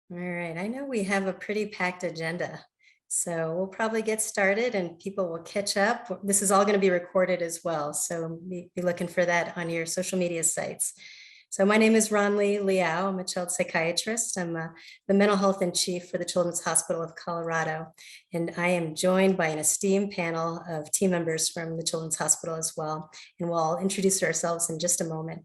All right, I know we have a pretty packed agenda, so we'll probably get started and people will catch up. This is all going to be recorded as well, so be looking for that on your social media sites. So my name is Ronly Liao. I'm a child psychiatrist. I'm the mental health in chief for the Children's Hospital of Colorado, and I am joined by an esteemed panel of team members from the Children's Hospital as well, and we'll all introduce ourselves in just a moment.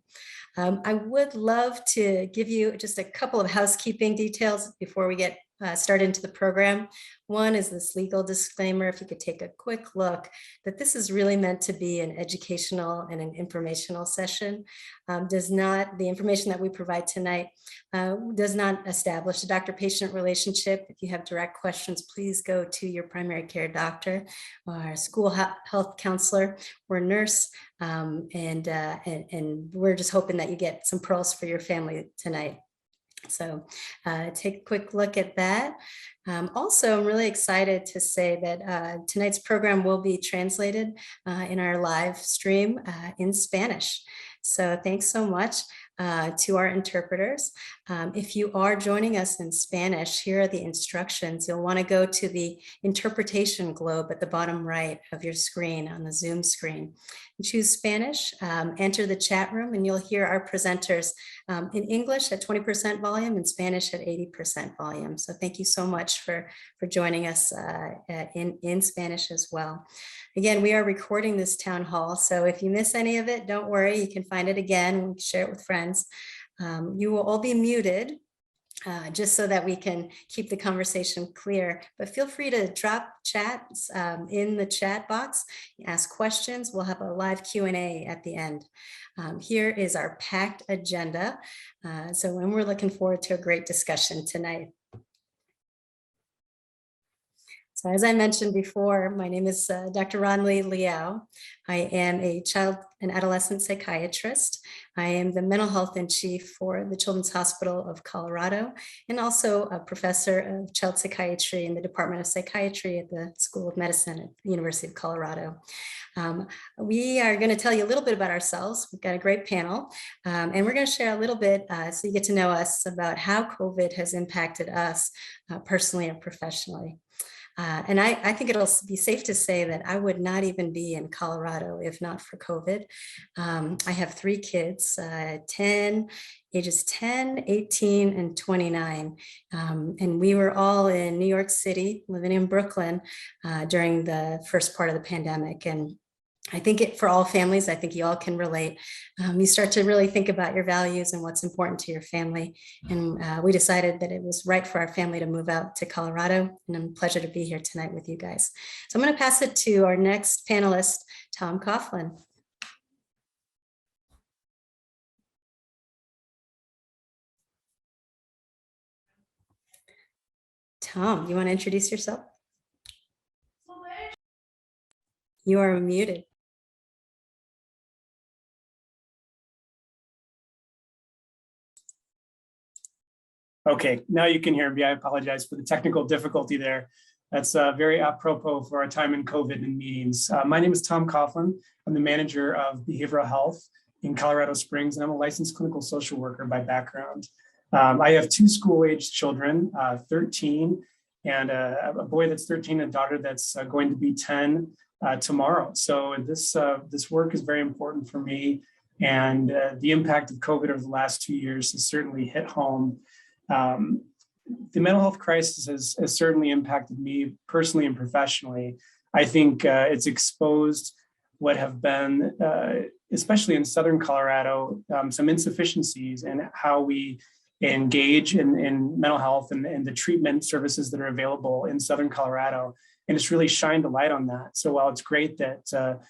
I would love to give you just a couple of housekeeping details before we get started into the program. One is this legal disclaimer, if you could take a quick look, that this is really meant to be an educational and an informational session. The information that we provide tonight does not establish a doctor-patient relationship. If you have direct questions, please go to your primary care doctor, or school health counselor, or nurse. And we're just hoping that you get some pearls for your family tonight. So take a quick look at that. Also, I'm really excited to say that tonight's program will be translated in our live stream in Spanish. So thanks so much to our interpreters. If you are joining us in Spanish, here are the instructions. You'll want to go to the interpretation globe at the bottom right of your screen on the Zoom screen. Choose Spanish, enter the chat room, and you'll hear our presenters in English at 20% volume and Spanish at 80% volume. So thank you so much for joining us in Spanish as well. Again, we are recording this town hall, so if you miss any of it, don't worry, you can find it again, share it with friends. You will all be muted, just so that we can keep the conversation clear. But feel free to drop chats in the chat box, ask questions. We'll have a live Q&A at the end. Here is our packed agenda. And we're looking forward to a great discussion tonight. So as I mentioned before, my name is Dr. Ronly Liao. I am a child and adolescent psychiatrist. I am the mental health in chief for the Children's Hospital of Colorado, and also a professor of child psychiatry in the Department of Psychiatry at the School of Medicine at the University of Colorado. We are going to tell you a little bit about ourselves. We've got a great panel, and we're going to share a little bit so you get to know us about how COVID has impacted us personally and professionally. And I think it'll be safe to say that I would not even be in Colorado if not for COVID. I have 3 kids, ages 10, 18, and 29. And we were all in New York City, living in Brooklyn during the first part of the pandemic. And I think for all families, I think you all can relate. You start to really think about your values and what's important to your family. And we decided that it was right for our family to move out to Colorado. And I'm a pleasure to be here tonight with you guys. So I'm going to pass it to our next panelist, Tom Coughlin. Tom, you want to introduce yourself? You are muted. Okay, now you can hear me. I apologize for the technical difficulty there. That's very apropos for our time in COVID and meetings. My name is Tom Coughlin. I'm the manager of behavioral health in Colorado Springs, and I'm a licensed clinical social worker by background. I have 2 school-aged children, 13, and a boy that's 13, and a daughter that's going to be 10 tomorrow. So this work is very important for me, and the impact of COVID over the last 2 years has certainly hit home. The mental health crisis has certainly impacted me personally and professionally. I think it's exposed what have been, especially in Southern Colorado, some insufficiencies in how we engage in mental health and the treatment services that are available in Southern Colorado. And it's really shined a light on that. So while it's great that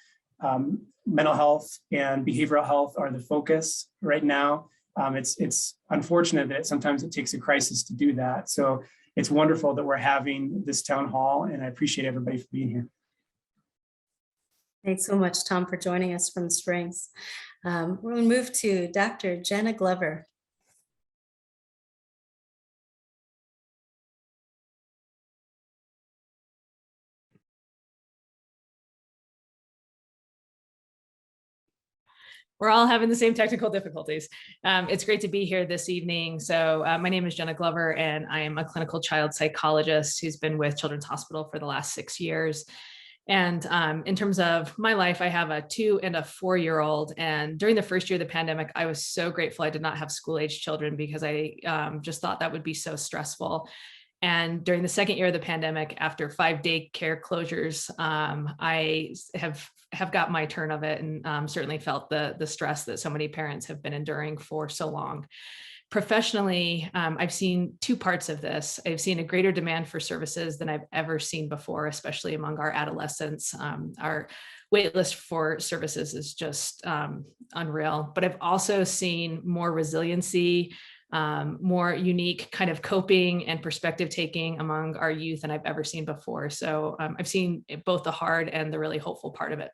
mental health and behavioral health are the focus right now, it's unfortunate that sometimes it takes a crisis to do that. So it's wonderful that we're having this town hall, and I appreciate everybody for being here. Thanks so much, Tom, for joining us from the Springs. We're going to move to Dr. Jenna Glover. We're all having the same technical difficulties. It's great to be here this evening. So my name is Jenna Glover, and I am a clinical child psychologist who's been with Children's Hospital for the last 6 years. And in terms of my life, I have a 2- and a 4-year-old. And during the first year of the pandemic, I was so grateful I did not have school-age children, because I just thought that would be so stressful. And during the second year of the pandemic, after 5 daycare closures, I have got my turn of it, and certainly felt the stress that so many parents have been enduring for so long. Professionally, I've seen 2 parts of this. I've seen a greater demand for services than I've ever seen before, especially among our adolescents. Our wait list for services is just unreal. But I've also seen more resiliency, more unique kind of coping and perspective taking among our youth than I've ever seen before. So I've seen both the hard and the really hopeful part of it.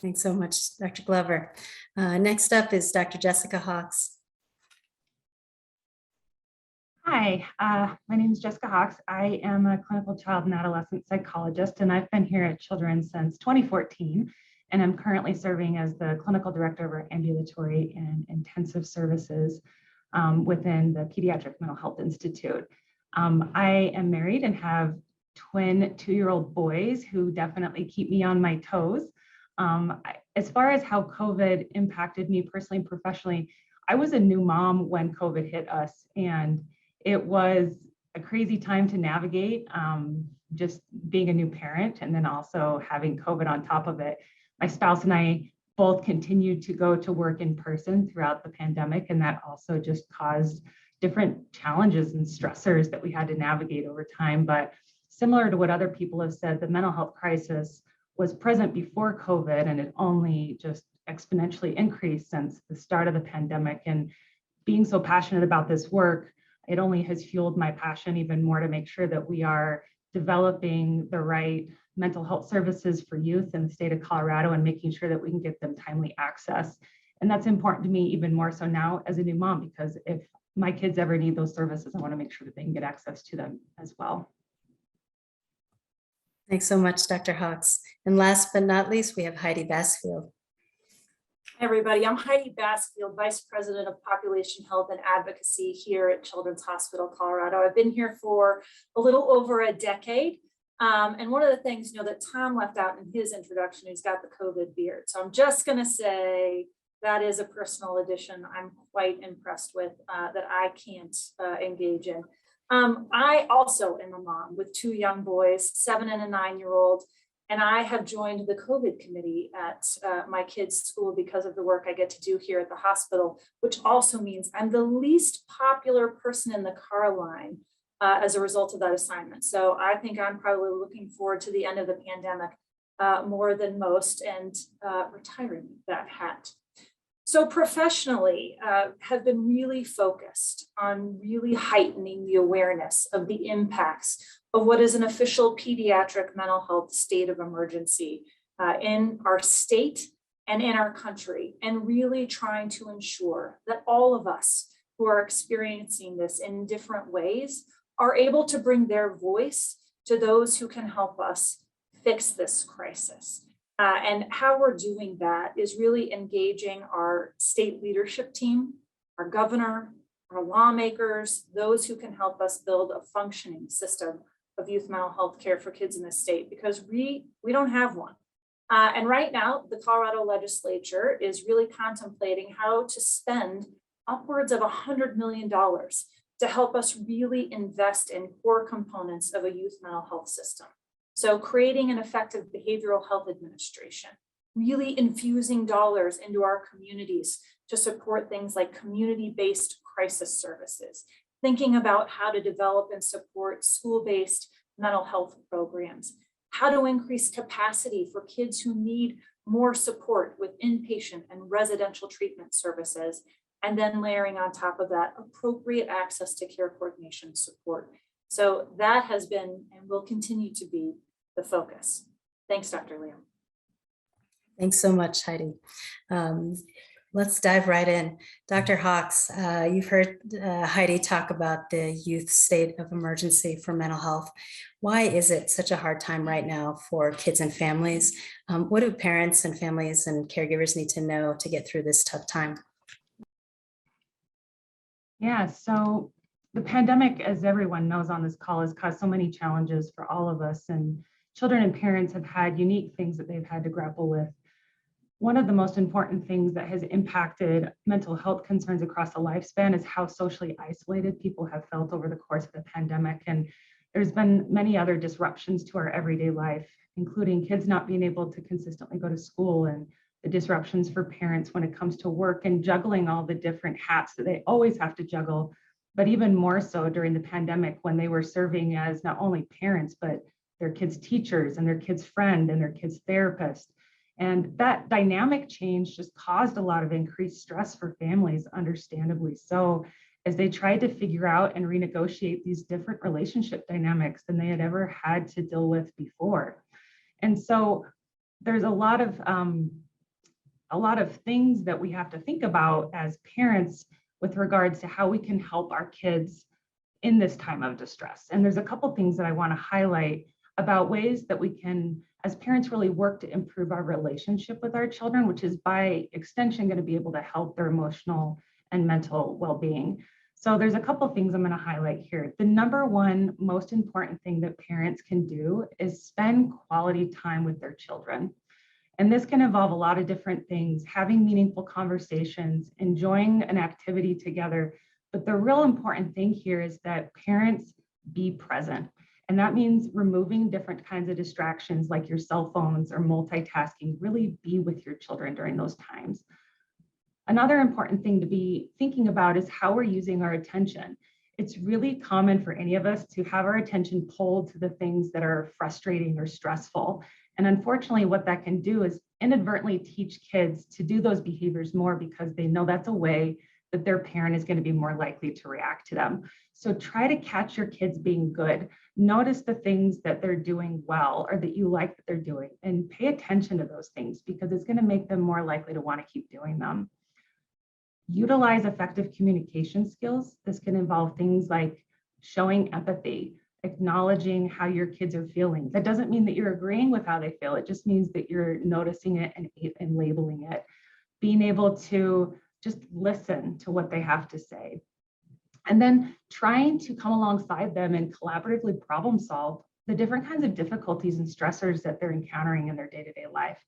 Thanks so much, Dr. Glover. Next up is Dr. Jessica Hawks. Hi, my name is Jessica Hawks. I am a clinical child and adolescent psychologist, and I've been here at Children's since 2014, and I'm currently serving as the clinical director of our ambulatory and intensive services within the Pediatric Mental Health Institute. I am married and have twin 2-year-old boys who definitely keep me on my toes. As far as how COVID impacted me personally and professionally, I was a new mom when COVID hit us, and it was a crazy time to navigate, just being a new parent and then also having COVID on top of it. My spouse and I both continued to go to work in person throughout the pandemic, and that also just caused different challenges and stressors that we had to navigate over time. But similar to what other people have said, the mental health crisis was present before COVID, and it only just exponentially increased since the start of the pandemic. And being so passionate about this work, it only has fueled my passion even more to make sure that we are developing the right mental health services for youth in the state of Colorado and making sure that we can get them timely access. And that's important to me even more so now as a new mom, because if my kids ever need those services, I want to make sure that they can get access to them as well. Thanks so much, Dr. Hawks. And last but not least, we have Heidi Basfield. Hi, everybody. I'm Heidi Basfield, Vice President of Population Health and Advocacy here at Children's Hospital Colorado. I've been here for a little over a decade. And one of the things, that Tom left out in his introduction, he's got the COVID beard. So I'm just going to say that is a personal addition I'm quite impressed with that I can't engage in. I also am a mom with 2 young boys, 7 and a 9-year-old, and I have joined the COVID committee at my kids' school because of the work I get to do here at the hospital, which also means I'm the least popular person in the car line as a result of that assignment. So I think I'm probably looking forward to the end of the pandemic more than most and retiring that hat. So professionally, have been really focused on really heightening the awareness of the impacts of what is an official pediatric mental health state of emergency in our state and in our country, and really trying to ensure that all of us who are experiencing this in different ways are able to bring their voice to those who can help us fix this crisis. And how we're doing that is really engaging our state leadership team, our governor, our lawmakers, those who can help us build a functioning system of youth mental health care for kids in the state, because we don't have one. And right now, the Colorado legislature is really contemplating how to spend upwards of $100 million to help us really invest in core components of a youth mental health system. So creating an effective behavioral health administration, really infusing dollars into our communities to support things like community-based crisis services, thinking about how to develop and support school-based mental health programs, how to increase capacity for kids who need more support with inpatient and residential treatment services, and then layering on top of that appropriate access to care coordination support. So that has been and will continue to be the focus. Thanks, Dr. Liam. Thanks so much, Heidi. Let's dive right in. Dr. Hawks, you've heard Heidi talk about the youth state of emergency for mental health. Why is it such a hard time right now for kids and families? What do parents and families and caregivers need to know to get through this tough time? Yeah, so the pandemic, as everyone knows on this call, has caused so many challenges for all of us, and children and parents have had unique things that they've had to grapple with. One of the most important things that has impacted mental health concerns across a lifespan is how socially isolated people have felt over the course of the pandemic. And there's been many other disruptions to our everyday life, including kids not being able to consistently go to school, and the disruptions for parents when it comes to work and juggling all the different hats that they always have to juggle, but even more so during the pandemic when they were serving as not only parents, but their kids' teachers and their kids' friend and their kids' therapist. And that dynamic change just caused a lot of increased stress for families, understandably so, as they tried to figure out and renegotiate these different relationship dynamics than they had ever had to deal with before. And so there's a lot of things that we have to think about as parents with regards to how we can help our kids in this time of distress. And there's a couple things that I want to highlight about ways that we can, as parents, really work to improve our relationship with our children, which is by extension going to be able to help their emotional and mental well-being. So there's a couple things I'm going to highlight here. The number one most important thing that parents can do is spend quality time with their children. And this can involve a lot of different things, having meaningful conversations, enjoying an activity together. But the real important thing here is that parents be present. And that means removing different kinds of distractions like your cell phones or multitasking. Really be with your children during those times. Another important thing to be thinking about is how we're using our attention. It's really common for any of us to have our attention pulled to the things that are frustrating or stressful. And unfortunately, what that can do is inadvertently teach kids to do those behaviors more because they know that's a way that their parent is going to be more likely to react to them. So try to catch your kids being good. Notice the things that they're doing well or that you like that they're doing, and pay attention to those things because it's going to make them more likely to want to keep doing them. Utilize effective communication skills. This can involve things like showing empathy, acknowledging how your kids are feeling. That doesn't mean that you're agreeing with how they feel. It just means that you're noticing it and labeling it. Being able to just listen to what they have to say. And then trying to come alongside them and collaboratively problem solve the different kinds of difficulties and stressors that they're encountering in their day-to-day life.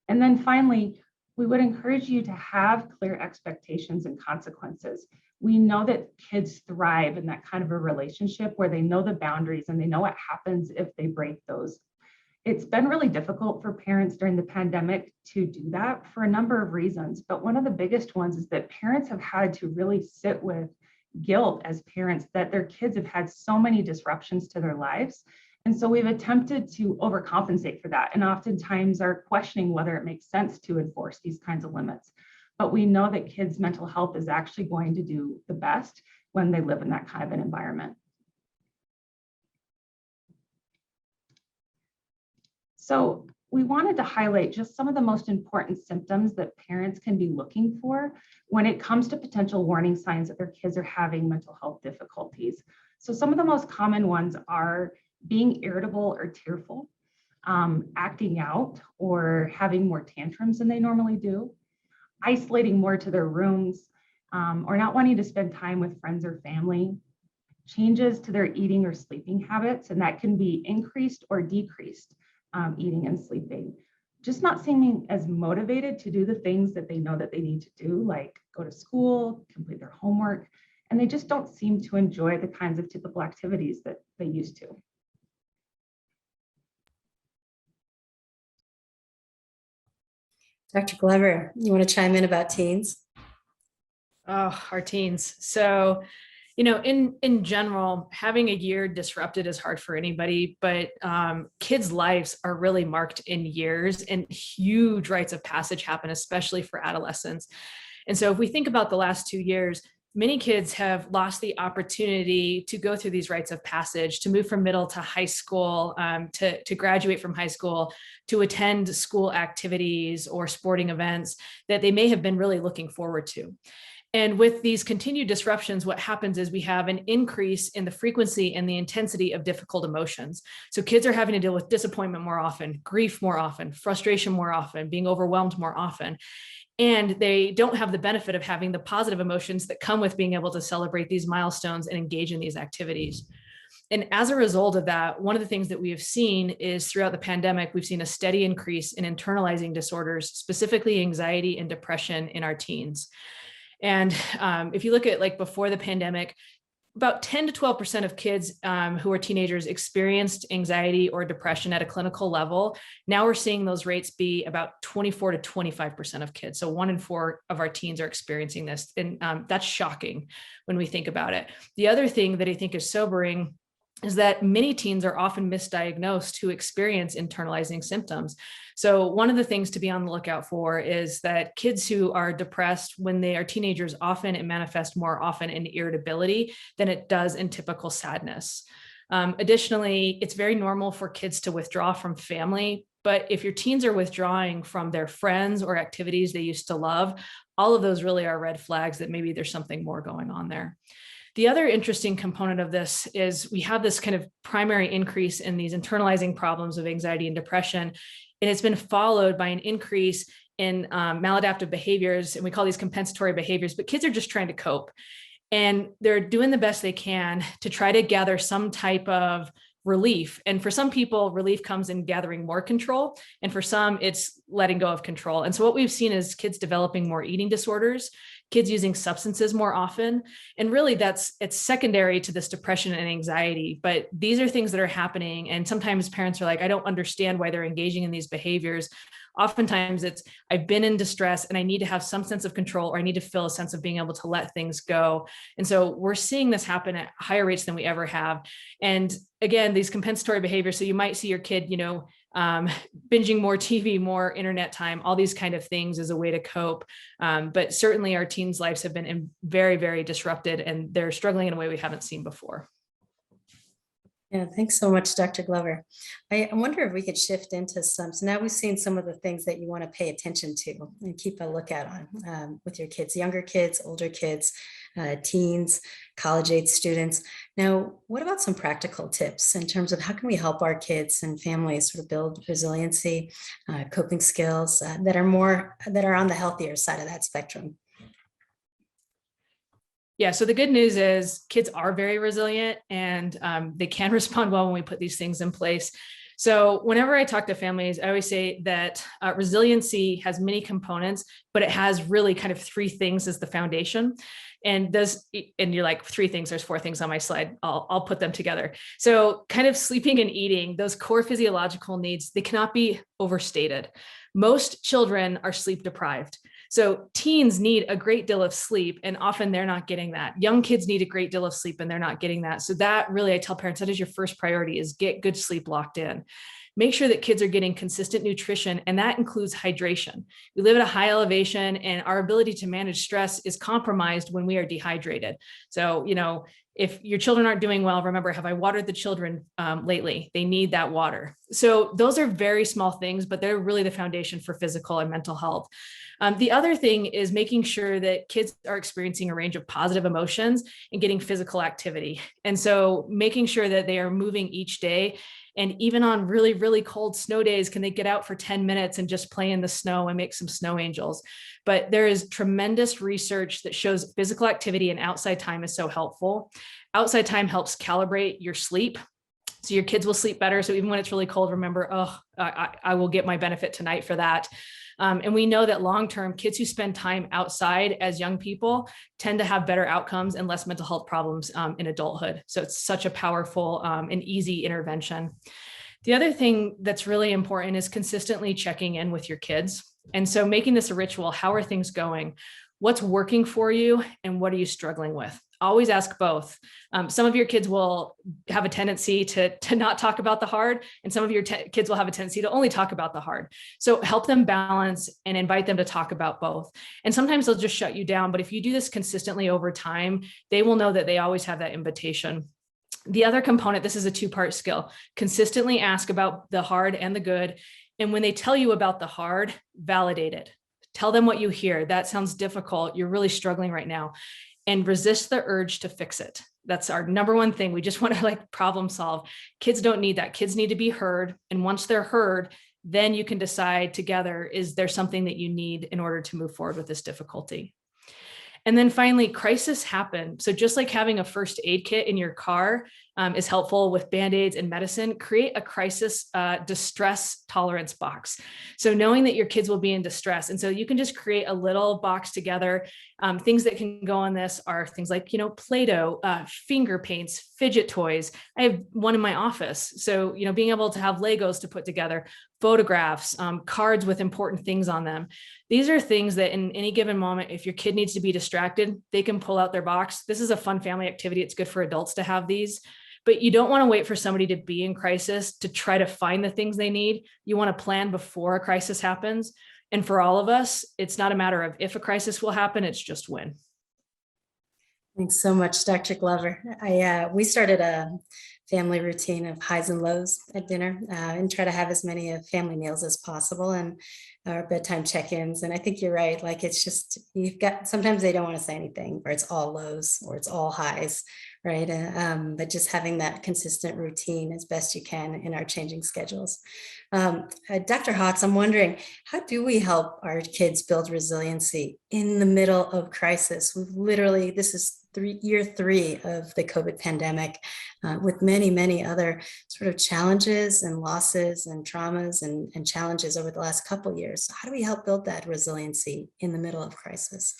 And then finally, we would encourage you to have clear expectations and consequences. We know that kids thrive in that kind of a relationship where they know the boundaries and they know what happens if they break those. It's been really difficult for parents during the pandemic to do that for a number of reasons. But one of the biggest ones is that parents have had to really sit with guilt as parents that their kids have had so many disruptions to their lives. And so we've attempted to overcompensate for that, and oftentimes are questioning whether it makes sense to enforce these kinds of limits. But we know that kids' mental health is actually going to do the best when they live in that kind of an environment. So we wanted to highlight just some of the most important symptoms that parents can be looking for when it comes to potential warning signs that their kids are having mental health difficulties. So some of the most common ones are being irritable or tearful, acting out or having more tantrums than they normally do, isolating more to their rooms, or not wanting to spend time with friends or family, changes to their eating or sleeping habits, and that can be increased or decreased eating and sleeping, just not seeming as motivated to do the things that they know that they need to do, like go to school, complete their homework, and they just don't seem to enjoy the kinds of typical activities that they used to. Dr. Glover, you want to chime in about teens? Oh, our teens. So, in general, having a year disrupted is hard for anybody, but kids' lives are really marked in years, and huge rites of passage happen, especially for adolescents. And so if we think about the last 2 years, many kids have lost the opportunity to go through these rites of passage, to move from middle to high school, to graduate from high school, to attend school activities or sporting events that they may have been really looking forward to. And with these continued disruptions, what happens is we have an increase in the frequency and the intensity of difficult emotions. So kids are having to deal with disappointment more often, grief more often, frustration more often, being overwhelmed more often. And they don't have the benefit of having the positive emotions that come with being able to celebrate these milestones and engage in these activities. And as a result of that, one of the things that we have seen is throughout the pandemic, we've seen a steady increase in internalizing disorders, specifically anxiety and depression in our teens. And if you look at like before the pandemic, about 10 to 12% of kids who are teenagers experienced anxiety or depression at a clinical level. Now we're seeing those rates be about 24 to 25% of kids. So 1 in 4 of our teens are experiencing this. And that's shocking when we think about it. The other thing that I think is sobering is that many teens are often misdiagnosed who experience internalizing symptoms. So one of the things to be on the lookout for is that kids who are depressed when they are teenagers, often it manifests more often in irritability than it does in typical sadness. Additionally, it's very normal for kids to withdraw from family, but if your teens are withdrawing from their friends or activities they used to love, all of those really are red flags that maybe there's something more going on there. The other interesting component of this is we have this kind of primary increase in these internalizing problems of anxiety and depression, and it's been followed by an increase in maladaptive behaviors, and we call these compensatory behaviors, but kids are just trying to cope. And they're doing the best they can to try to gather some type of relief. And for some people, relief comes in gathering more control. And for some, it's letting go of control. And so what we've seen is kids developing more eating disorders, kids using substances more often. And really it's secondary to this depression and anxiety, but these are things that are happening. And sometimes parents are like, I don't understand why they're engaging in these behaviors. Oftentimes it's, I've been in distress and I need to have some sense of control, or I need to feel a sense of being able to let things go. And so we're seeing this happen at higher rates than we ever have. And again, these compensatory behaviors. So you might see your kid, binging more TV, more internet time, all these kind of things as a way to cope. But certainly our teens' lives have been very, very disrupted, and they're struggling in a way we haven't seen before. Yeah, thanks so much, Dr. Glover. I wonder if we could shift into some. So now we've seen some of the things that you want to pay attention to and keep a lookout on with your kids, younger kids, older kids, teens, college-age students. Now, what about some practical tips in terms of how can we help our kids and families sort of build resiliency, coping skills that are on the healthier side of that spectrum? Yeah, so the good news is kids are very resilient, and they can respond well when we put these things in place. So whenever I talk to families, I always say that resiliency has many components, but it has really kind of 3 things as the foundation. And you're like, 3 things, there's 4 things on my slide. I'll put them together. So kind of sleeping and eating, those core physiological needs, they cannot be overstated. Most children are sleep deprived. So teens need a great deal of sleep, and often they're not getting that. Young kids need a great deal of sleep, and they're not getting that. So that really, I tell parents, that is your first priority, is get good sleep locked in. Make sure that kids are getting consistent nutrition, and that includes hydration. We live at a high elevation, and our ability to manage stress is compromised when we are dehydrated. So, if your children aren't doing well, remember, have I watered the children lately? They need that water. So those are very small things, but they're really the foundation for physical and mental health. The other thing is making sure that kids are experiencing a range of positive emotions and getting physical activity. And so making sure that they are moving each day. And even on really, really cold snow days, can they get out for 10 minutes and just play in the snow and make some snow angels? But there is tremendous research that shows physical activity and outside time is so helpful. Outside time helps calibrate your sleep. So your kids will sleep better. So even when it's really cold, remember, I will get my benefit tonight for that. And we know that long-term, kids who spend time outside as young people tend to have better outcomes and less mental health problems in adulthood. So it's such a powerful and easy intervention. The other thing that's really important is consistently checking in with your kids. And so making this a ritual, how are things going? What's working for you and what are you struggling with? always ask both. Some of your kids will have a tendency to not talk about the hard, and some of your kids will have a tendency to only talk about the hard. So help them balance and invite them to talk about both. And sometimes they'll just shut you down, but if you do this consistently over time, they will know that they always have that invitation. The other component, this is a two-part skill, consistently ask about the hard and the good. And when they tell you about the hard, validate it. Tell them what you hear. That sounds difficult. You're really struggling right now. And resist the urge to fix it. That's our number one thing. We just want to problem solve. Kids don't need that. Kids need to be heard. And once they're heard, then you can decide together, is there something that you need in order to move forward with this difficulty? And then finally, crises happen. So just like having a first aid kit in your car is helpful with Band-Aids and medicine, create a crisis distress tolerance box. So knowing that your kids will be in distress. And so you can just create a little box together. Things that can go on this are things like, Play-Doh, finger paints, fidget toys. I have one in my office. So, being able to have Legos to put together, photographs, cards with important things on them. These are things that in any given moment, if your kid needs to be distracted, they can pull out their box. This is a fun family activity. It's good for adults to have these, but you don't want to wait for somebody to be in crisis to try to find the things they need. You want to plan before a crisis happens. And for all of us, it's not a matter of if a crisis will happen, it's just when. Thanks so much, Dr. Glover. We started a family routine of highs and lows at dinner and try to have as many family meals as possible and our bedtime check-ins. And I think you're right. It's just, sometimes they don't want to say anything, or it's all lows or it's all highs, right? But just having that consistent routine as best you can in our changing schedules. Dr. Hawks, I'm wondering, how do we help our kids build resiliency in the middle of crisis? This is year 3 of the COVID pandemic, with many, many other sort of challenges and losses and traumas and challenges over the last couple of years. How do we help build that resiliency in the middle of crisis?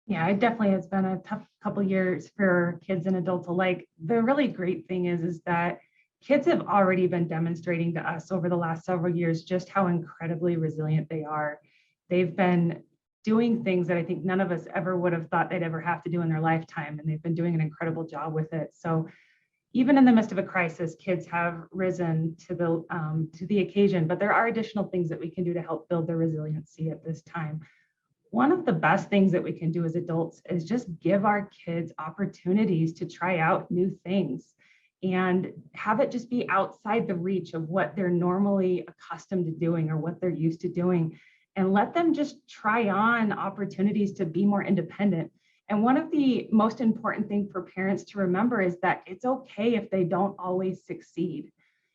Yeah, it definitely has been a tough couple of years for kids and adults alike. The really great thing is that kids have already been demonstrating to us over the last several years just how incredibly resilient they are. They've been doing things that I think none of us ever would have thought they'd ever have to do in their lifetime, and they've been doing an incredible job with it. So even in the midst of a crisis, kids have risen to the occasion, but there are additional things that we can do to help build their resiliency at this time. One of the best things that we can do as adults is just give our kids opportunities to try out new things and have it just be outside the reach of what they're normally accustomed to doing or what they're used to doing, and let them just try on opportunities to be more independent. And one of the most important things for parents to remember is that it's okay if they don't always succeed.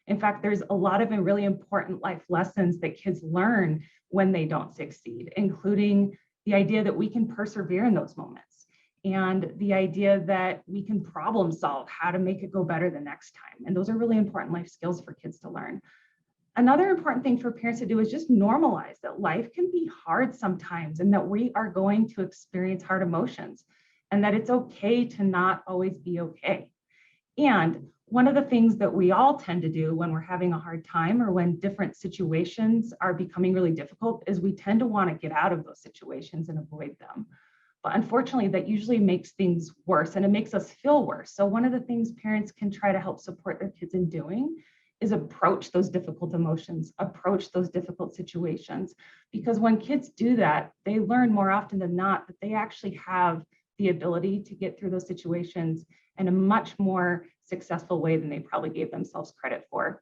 In fact, there's a lot of really important life lessons that kids learn when they don't succeed, including the idea that we can persevere in those moments, and the idea that we can problem solve how to make it go better the next time. And those are really important life skills for kids to learn. Another important thing for parents to do is just normalize that life can be hard sometimes, and that we are going to experience hard emotions, and that it's okay to not always be okay. And one of the things that we all tend to do when we're having a hard time or when different situations are becoming really difficult is we tend to want to get out of those situations and avoid them. But unfortunately, that usually makes things worse, and it makes us feel worse. So one of the things parents can try to help support their kids in doing is approach those difficult emotions, approach those difficult situations. Because when kids do that, they learn more often than not that they actually have the ability to get through those situations in a much more successful way than they probably gave themselves credit for.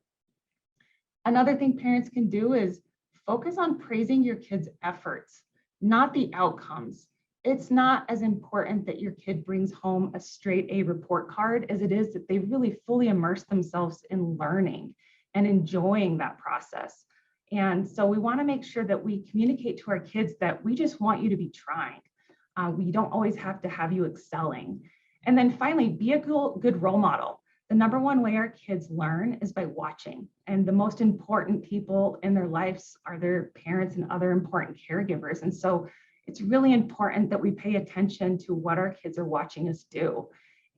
Another thing parents can do is focus on praising your kids' efforts, not the outcomes. It's not as important that your kid brings home a straight A report card as it is that they really fully immerse themselves in learning and enjoying that process. And so we want to make sure that we communicate to our kids that we just want you to be trying. We don't always have to have you excelling. And then finally, be a good role model. The number one way our kids learn is by watching. And the most important people in their lives are their parents and other important caregivers. And so it's really important that we pay attention to what our kids are watching us do.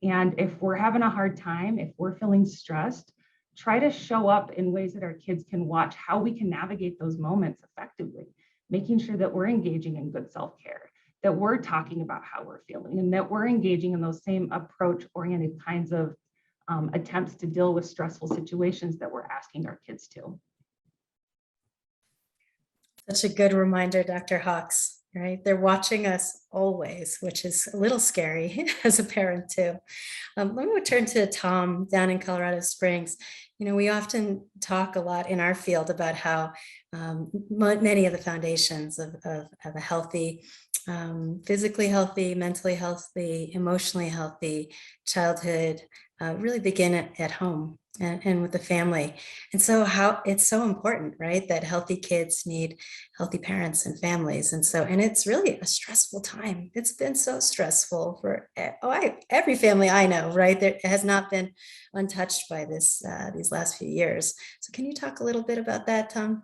And if we're having a hard time, if we're feeling stressed, try to show up in ways that our kids can watch how we can navigate those moments effectively, making sure that we're engaging in good self-care, that we're talking about how we're feeling and that we're engaging in those same approach-oriented kinds of attempts to deal with stressful situations that we're asking our kids to. Such a good reminder, Dr. Hawks, right? They're watching us always, which is a little scary as a parent too. Let me turn to Tom down in Colorado Springs. You know, we often talk a lot in our field about how many of the foundations of a healthy, physically healthy, mentally healthy, emotionally healthy childhood really begin at home and with the family. And so how it's so important, right? That healthy kids need healthy parents and families. And so, and it's really a stressful time. It's been so stressful for every family I know, right? That has not been untouched by this, these last few years. So can you talk a little bit about that, Tom?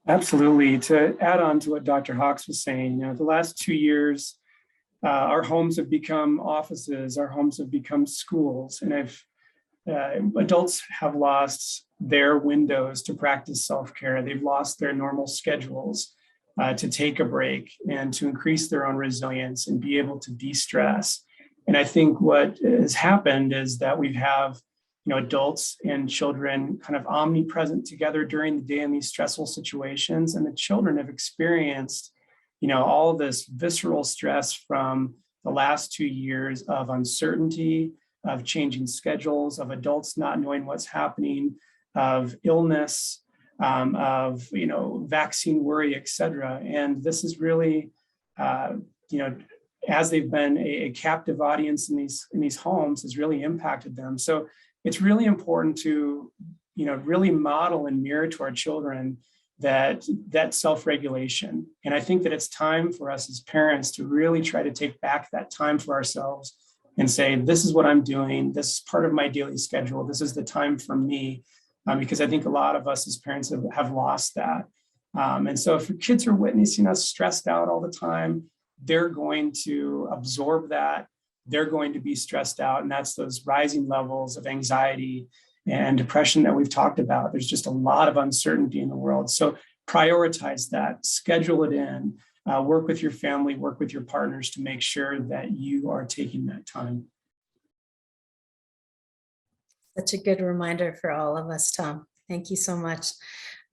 Absolutely. To add on to what Dr. Hawks was saying, you know, the last 2 years, our homes have become offices, our homes have become schools, and adults have lost their windows to practice self-care. They've lost their normal schedules to take a break and to increase their own resilience and be able to de-stress. And I think what has happened is that we have, you know, adults and children kind of omnipresent together during the day in these stressful situations, and the children have experienced, you know, all this visceral stress from the last 2 years of uncertainty, of changing schedules, of adults not knowing what's happening, of illness, of, you know, vaccine worry, et cetera. And this is really, you know, as they've been a captive audience in these homes, has really impacted them. So it's really important to, you know, really model and mirror to our children that self-regulation. And I think that it's time for us as parents to really try to take back that time for ourselves and say, this is what I'm doing. This is part of my daily schedule. This is the time for me. Because I think a lot of us as parents have lost that. And so if your kids are witnessing us stressed out all the time, they're going to absorb that. They're going to be stressed out. And that's those rising levels of anxiety and depression that we've talked about. There's just a lot of uncertainty in the world. So prioritize that, schedule it in, work with your family, work with your partners to make sure that you are taking that time. Such a good reminder for all of us, Tom. Thank you so much.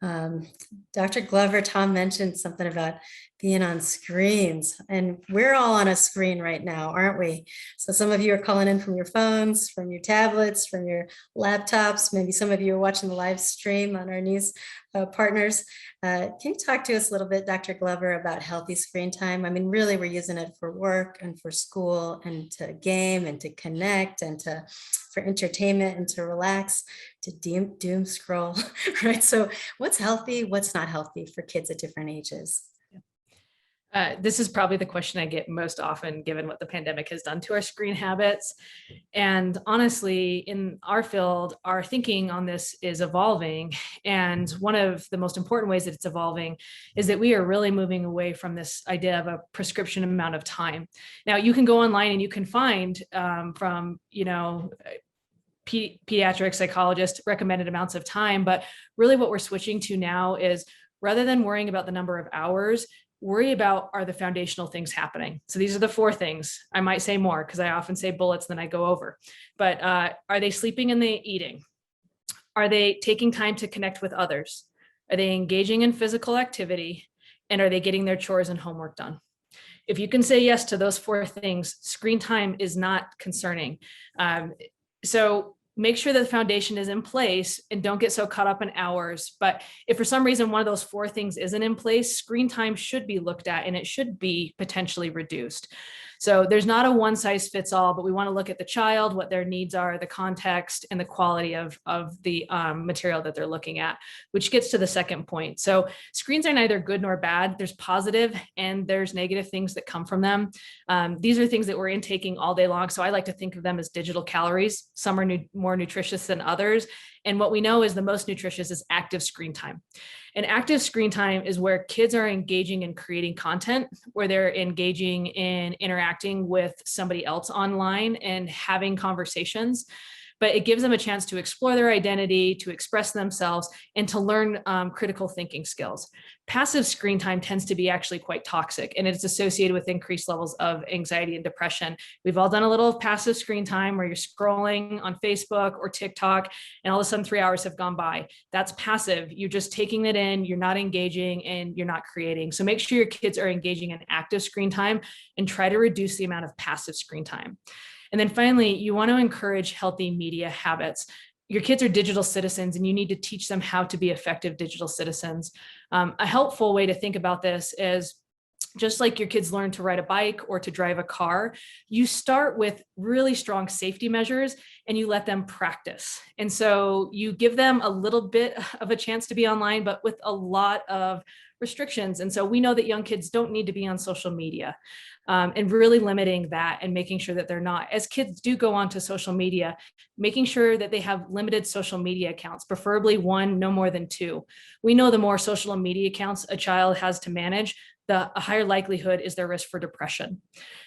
Dr. Glover, Tom mentioned something about being on screens, and we're all on a screen right now, aren't we? So some of you are calling in from your phones, from your tablets, from your laptops. Maybe some of you are watching the live stream on our news partners. Can you talk to us a little bit, Dr. Glover, about healthy screen time? I mean, really, we're using it for work and for school and to game and to connect and for entertainment and to relax, to doom scroll, right? So what's healthy, what's not healthy for kids at different ages? This is probably the question I get most often, given what the pandemic has done to our screen habits. And honestly, in our field, our thinking on this is evolving. And one of the most important ways that it's evolving is that we are really moving away from this idea of a prescription amount of time. Now, you can go online and you can find from, you know, pediatric psychologist recommended amounts of time. But really what we're switching to now is, rather than worrying about the number of hours, worry about, are the foundational things happening? So these are the 4 things. I might say more because I often say bullets, then I go over. But are they sleeping and they eating? Are they taking time to connect with others? Are they engaging in physical activity? And are they getting their chores and homework done? If you can say yes to those 4 things, screen time is not concerning. So make sure that the foundation is in place and don't get so caught up in hours. But if for some reason one of those 4 things isn't in place, screen time should be looked at and it should be potentially reduced. So there's not a one size fits all, but we want to look at the child, what their needs are, the context, and the quality of the material that they're looking at, which gets to the second point. So screens are neither good nor bad. There's positive and there's negative things that come from them. These are things that we're intaking all day long. So I like to think of them as digital calories. Some are more nutritious than others. And what we know is the most nutritious is active screen time. And active screen time is where kids are engaging in creating content, where they're engaging in interacting with somebody else online and having conversations, but it gives them a chance to explore their identity, to express themselves, and to learn critical thinking skills. Passive screen time tends to be actually quite toxic, and it's associated with increased levels of anxiety and depression. We've all done a little passive screen time where you're scrolling on Facebook or TikTok, and all of a sudden 3 hours have gone by. That's passive. You're just taking it in, you're not engaging, and you're not creating. So make sure your kids are engaging in active screen time and try to reduce the amount of passive screen time. And then finally, you want to encourage healthy media habits. Your kids are digital citizens, and you need to teach them how to be effective digital citizens. A helpful way to think about this is just like your kids learn to ride a bike or to drive a car, you start with really strong safety measures and you let them practice. And so you give them a little bit of a chance to be online, but with a lot of restrictions. And so we know that young kids don't need to be on social media, and really limiting that and making sure that they're not. As kids do go onto social media, making sure that they have limited social media accounts, preferably one, no more than two. We know the more social media accounts a child has to manage, the higher likelihood is their risk for depression.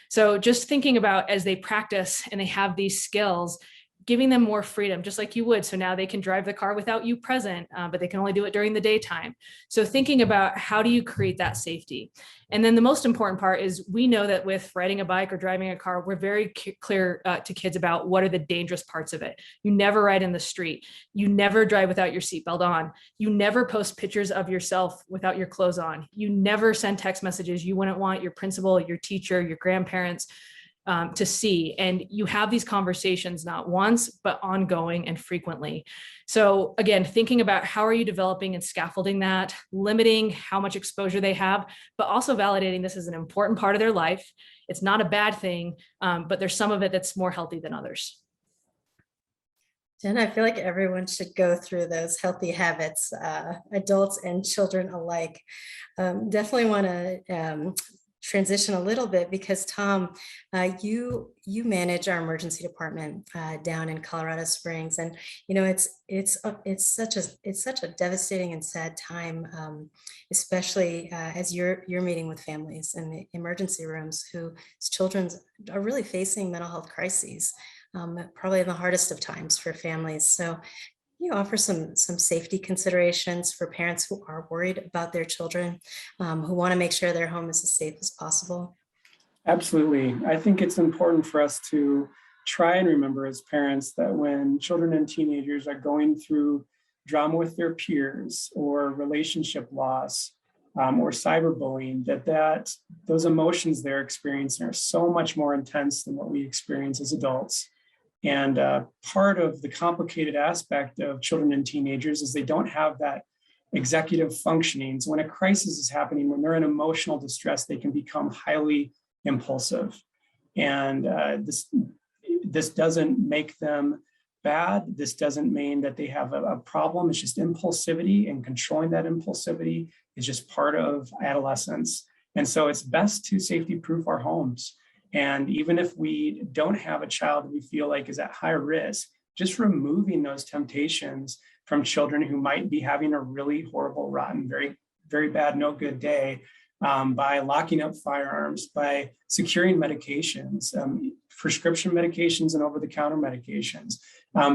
So just thinking about as they practice and they have these skills, giving them more freedom, just like you would. So now they can drive the car without you present, but they can only do it during the daytime. So thinking about how do you create that safety? And then the most important part is we know that with riding a bike or driving a car, we're very clear to kids about what are the dangerous parts of it. You never ride in the street. You never drive without your seatbelt on. You never post pictures of yourself without your clothes on. You never send text messages you wouldn't want your principal, your teacher, your grandparents to see. And you have these conversations not once, but ongoing and frequently. So again, thinking about how are you developing and scaffolding that, limiting how much exposure they have, but also validating this is an important part of their life. It's not a bad thing, but there's some of it that's more healthy than others. Jen, I feel like everyone should go through those healthy habits, adults and children alike. Definitely want to transition a little bit because Tom, you manage our emergency department down in Colorado Springs, and you know it's such a devastating and sad time, especially as you're meeting with families in the emergency rooms whose children are really facing mental health crises, probably in the hardest of times for families. So you offer some safety considerations for parents who are worried about their children, who want to make sure their home is as safe as possible? Absolutely. I think it's important for us to try and remember as parents that when children and teenagers are going through drama with their peers or relationship loss, or cyberbullying, that those emotions they're experiencing are so much more intense than what we experience as adults. And part of the complicated aspect of children and teenagers is they don't have that executive functioning. So when a crisis is happening, when they're in emotional distress, they can become highly impulsive. And this doesn't make them bad. This doesn't mean that they have a problem. It's just impulsivity, and controlling that impulsivity is just part of adolescence. And so it's best to safety proof our homes. And even if we don't have a child that we feel like is at high risk, just removing those temptations from children who might be having a really horrible, rotten, very, very bad, no good day, by locking up firearms, by securing medications, prescription medications and over-the-counter medications,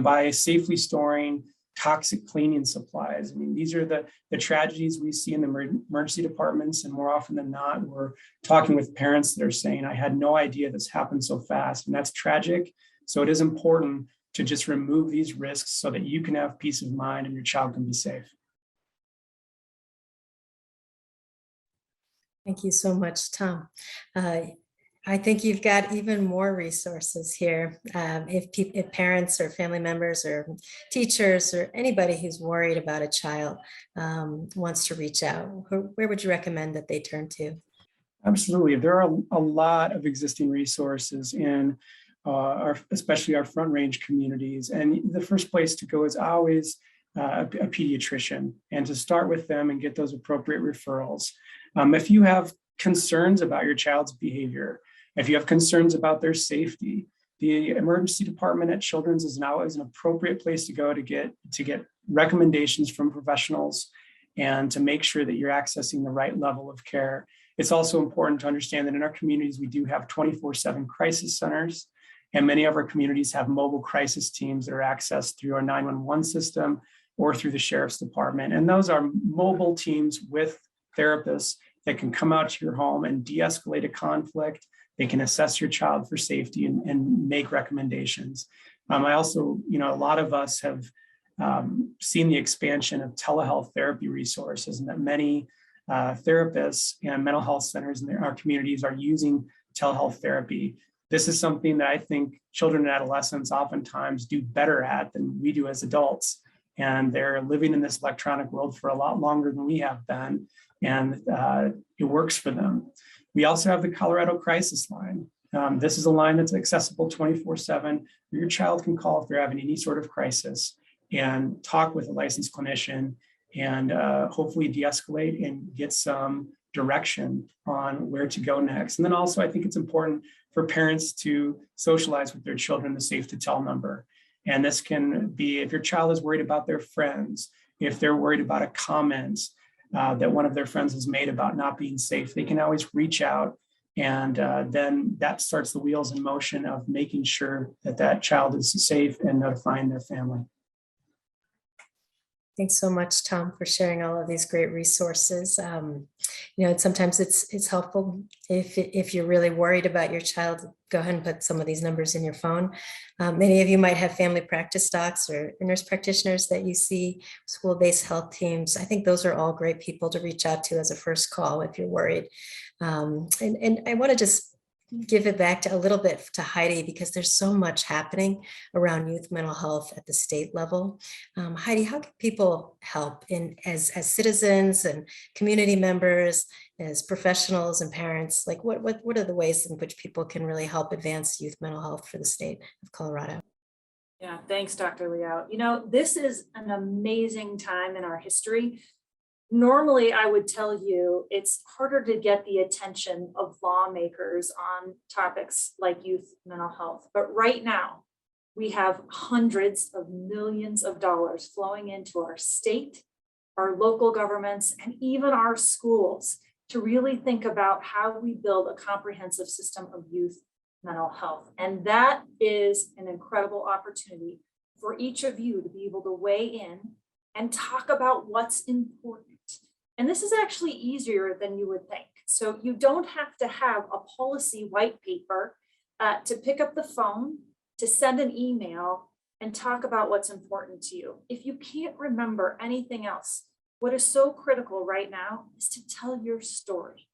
by safely storing toxic cleaning supplies. I mean, these are the tragedies we see in the emergency departments, and more often than not, we're talking with parents that are saying, I had no idea this happened so fast, and that's tragic. So it is important to just remove these risks so that you can have peace of mind and your child can be safe. Thank you so much, Tom. I think you've got even more resources here. If parents or family members or teachers or anybody who's worried about a child wants to reach out, where would you recommend that they turn to? Absolutely. There are a lot of existing resources in especially our Front Range communities. And the first place to go is always a pediatrician, and to start with them and get those appropriate referrals. If you have concerns about your child's behavior, if you have concerns about their safety, the emergency department at Children's is now an appropriate place to go to get recommendations from professionals and to make sure that you're accessing the right level of care. It's also important to understand that in our communities, we do have 24/7 crisis centers. And many of our communities have mobile crisis teams that are accessed through our 911 system or through the sheriff's department. And those are mobile teams with therapists that can come out to your home and de-escalate a conflict. They can assess your child for safety and make recommendations. I also, a lot of us have seen the expansion of telehealth therapy resources, and that many therapists and mental health centers in our communities are using telehealth therapy. This is something that I think children and adolescents oftentimes do better at than we do as adults. And they're living in this electronic world for a lot longer than we have been. And it works for them. We also have the Colorado Crisis Line. This is a line that's accessible 24/7, where your child can call if they're having any sort of crisis and talk with a licensed clinician and hopefully de-escalate and get some direction on where to go next. And then also, I think it's important for parents to socialize with their children the Safe to Tell number. And this can be if your child is worried about their friends, if they're worried about a comment that one of their friends has made about not being safe, they can always reach out. And then that starts the wheels in motion of making sure that that child is safe and notifying their family. Thanks so much, Tom, for sharing all of these great resources. Sometimes it's helpful if you're really worried about your child, go ahead and put some of these numbers in your phone. Many of you might have family practice docs or nurse practitioners that you see, school-based health teams. I think those are all great people to reach out to as a first call if you're worried. And I want to just give it back to a little bit to Heidi, because there's so much happening around youth mental health at the state level. Heidi, how can people help as citizens and community members, as professionals and parents? Like what are the ways in which people can really help advance youth mental health for the state of Colorado? Yeah, thanks, Dr. Liao. This is an amazing time in our history. Normally, I would tell you it's harder to get the attention of lawmakers on topics like youth mental health. But right now, we have hundreds of millions of dollars flowing into our state, our local governments, and even our schools to really think about how we build a comprehensive system of youth mental health. And that is an incredible opportunity for each of you to be able to weigh in and talk about what's important. And this is actually easier than you would think. So you don't have to have a policy white paper to pick up the phone, to send an email and talk about what's important to you. If you can't remember anything else, what is so critical right now is to tell your story.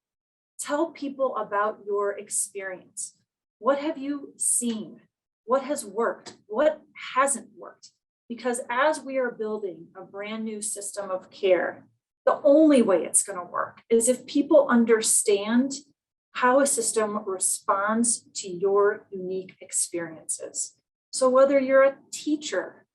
Tell people about your experience. What have you seen? What has worked? What hasn't worked? Because as we are building a brand new system of care, the only way it's going to work is if people understand how a system responds to your unique experiences. So whether you're a teacher,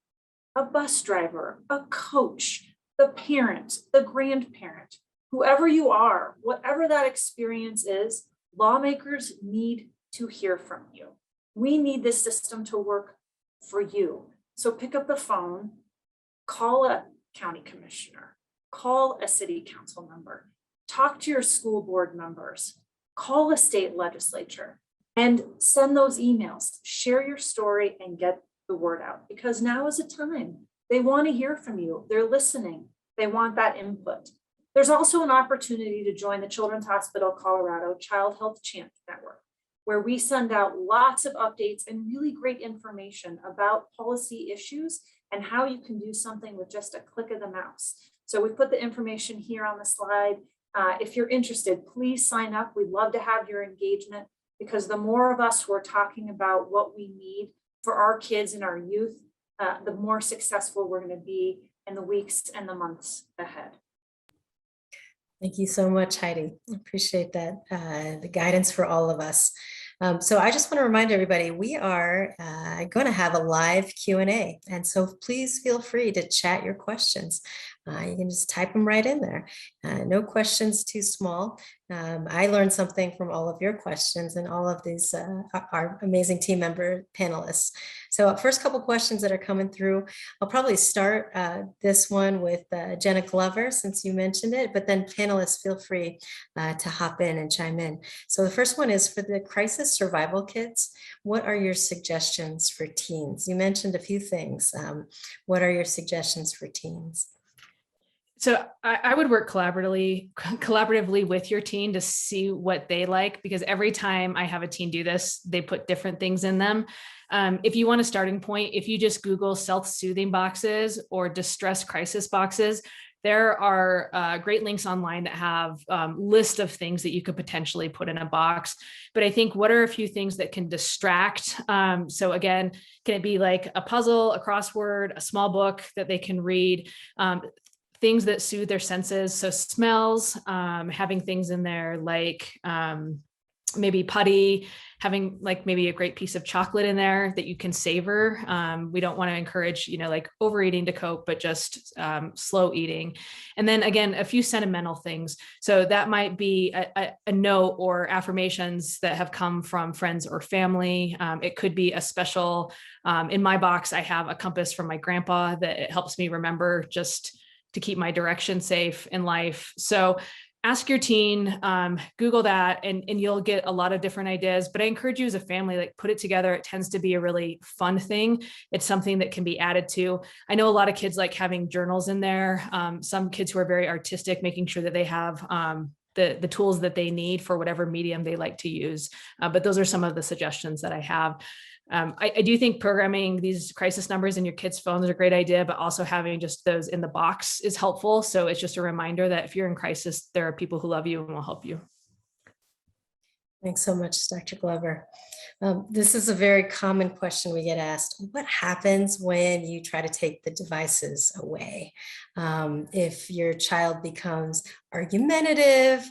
a bus driver, a coach, the parent, the grandparent, whoever you are, whatever that experience is, lawmakers need to hear from you. We need this system to work for you. So pick up the phone, call a county commissioner, call a city council member, talk to your school board members, call a state legislature, and send those emails, share your story and get the word out, because now is a time. They want to hear from you. They're listening. They want that input. There's also an opportunity to join the Children's Hospital Colorado Child Health Champ Network, where we send out lots of updates and really great information about policy issues and how you can do something with just a click of the mouse. So we put the information here on the slide. If you're interested, please sign up. We'd love to have your engagement, because the more of us who are talking about what we need for our kids and our youth, the more successful we're going to be in the weeks and the months ahead. Thank you so much, Heidi. Appreciate that, the guidance for all of us. So I just want to remind everybody, we are going to have a live Q&A. And so please feel free to chat your questions. You can just type them right in there. No questions too small. I learned something from all of your questions and all of these, our amazing team member panelists. So first couple questions that are coming through, I'll probably start this one with Jenna Glover, since you mentioned it, but then panelists feel free to hop in and chime in. So the first one is for the crisis survival kits. What are your suggestions for teens? You mentioned a few things. What are your suggestions for teens? So I would work collaboratively with your teen to see what they like, because every time I have a teen do this, they put different things in them. If you want a starting point, if you just Google self-soothing boxes or distress crisis boxes, there are great links online that have list of things that you could potentially put in a box. But I think, what are a few things that can distract? So again, can it be like a puzzle, a crossword, a small book that they can read? Things that soothe their senses. So smells, having things in there like maybe putty, having like maybe a great piece of chocolate in there that you can savor. We don't want to encourage, like overeating to cope, but just slow eating. And then again, a few sentimental things. So that might be a note or affirmations that have come from friends or family. It could be a special, in my box, I have a compass from my grandpa that it helps me remember just to keep my direction safe in life. So ask your teen, Google that, and you'll get a lot of different ideas. But I encourage you as a family, like, put it together. It tends to be a really fun thing. It's something that can be added to. I know a lot of kids like having journals in there. Some kids who are very artistic, making sure that they have the tools that they need for whatever medium they like to use. But those are some of the suggestions that I have. I do think programming these crisis numbers in your kids' phones is a great idea, but also having just those in the box is helpful. So it's just a reminder that if you're in crisis, there are people who love you and will help you. Thanks so much, Dr. Glover. This is a very common question we get asked. What happens when you try to take the devices away? If your child becomes argumentative,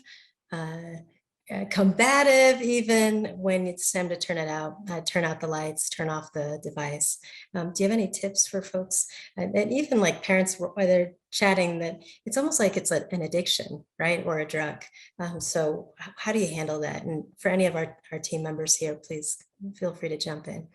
combative, even when it's time to turn out the lights, turn off the device. Do you have any tips for folks? And even like parents, while they're chatting, that it's almost like it's an addiction, right? Or a drug. So how do you handle that? And for any of our team members here, please feel free to jump in.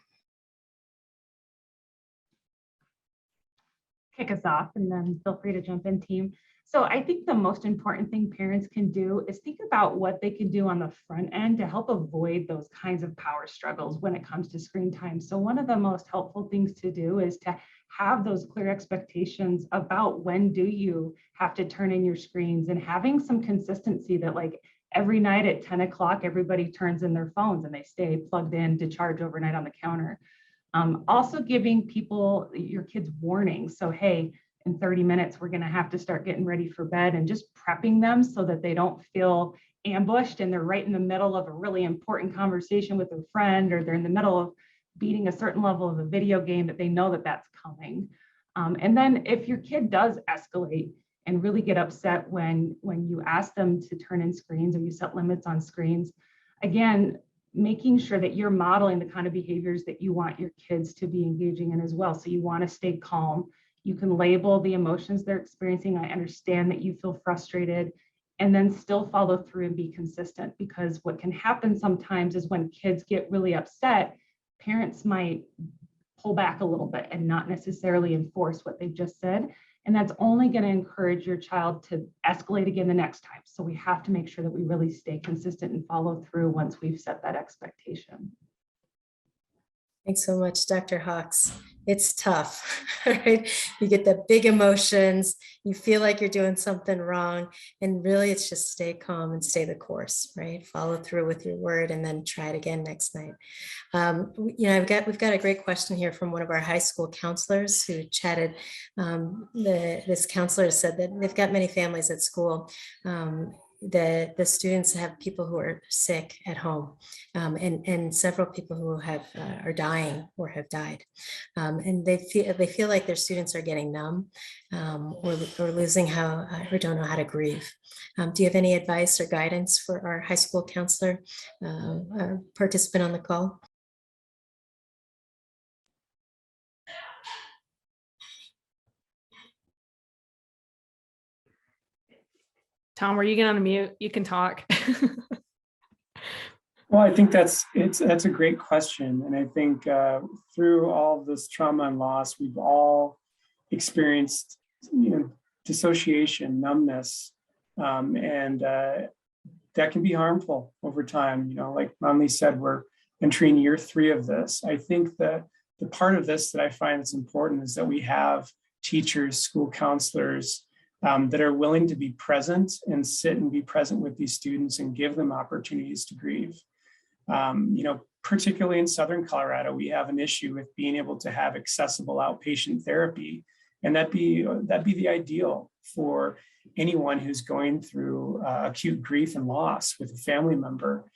Kick us off, and then feel free to jump in, team. So I think the most important thing parents can do is think about what they can do on the front end to help avoid those kinds of power struggles when it comes to screen time. So one of the most helpful things to do is to have those clear expectations about when do you have to turn in your screens, and having some consistency that, like, every night at 10 o'clock, everybody turns in their phones and they stay plugged in to charge overnight on the counter. Also giving your kids warnings. So, hey, in 30 minutes, we're going to have to start getting ready for bed, and just prepping them so that they don't feel ambushed and they're right in the middle of a really important conversation with their friend, or they're in the middle of beating a certain level of a video game, that they know that that's coming. And then if your kid does escalate and really get upset when you ask them to turn in screens or you set limits on screens, again, making sure that you're modeling the kind of behaviors that you want your kids to be engaging in as well. So you want to stay calm. You can label the emotions they're experiencing. I understand that you feel frustrated, and then still follow through and be consistent, because what can happen sometimes is when kids get really upset, parents might pull back a little bit and not necessarily enforce what they've just said. And that's only going to encourage your child to escalate again the next time. So we have to make sure that we really stay consistent and follow through once we've set that expectation. Thanks so much, Dr. Hawks. It's tough, right? You get the big emotions, you feel like you're doing something wrong, and really it's just stay calm and stay the course, right? Follow through with your word and then try it again next night. We've got a great question here from one of our high school counselors who chatted. This counselor said that they've got many families at school. The students have people who are sick at home, and several people who are dying or have died, and they feel like their students are getting numb, or losing or don't know how to grieve. Do you have any advice or guidance for our high school counselor participant on the call? Tom, were you going on mute? You can talk. Well, I think that's a great question. And I think through all of this trauma and loss, we've all experienced, dissociation, numbness, and that can be harmful over time. Like Manli said, we're entering year 3 of this. I think that the part of this that I find that's important is that we have teachers, school counselors that are willing to be present and sit and be present with these students and give them opportunities to grieve. Particularly in Southern Colorado, we have an issue with being able to have accessible outpatient therapy. And that'd be the ideal for anyone who's going through acute grief and loss with a family member.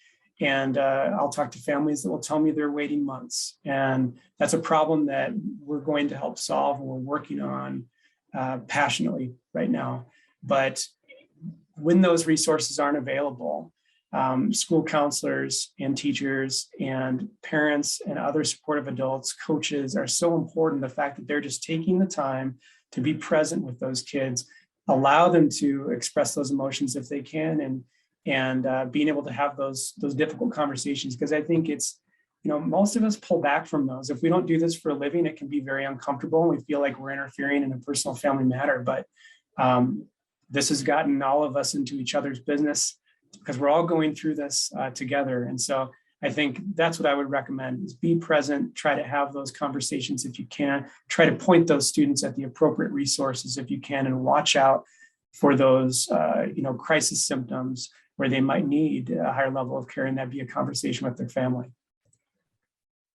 And I'll talk to families that will tell me they're waiting months. And that's a problem that we're going to help solve and we're working on passionately right now. But when those resources aren't available, school counselors and teachers and parents and other supportive adults, coaches are so important. The fact that they're just taking the time to be present with those kids, allow them to express those emotions if they can, and being able to have those difficult conversations. Because I think it's, most of us pull back from those. If we don't do this for a living, it can be very uncomfortable and we feel like we're interfering in a personal family matter. But this has gotten all of us into each other's business, because we're all going through this together. And so I think that's what I would recommend, is be present, try to have those conversations if you can, try to point those students at the appropriate resources if you can, and watch out for those, crisis symptoms where they might need a higher level of care, and that be a conversation with their family.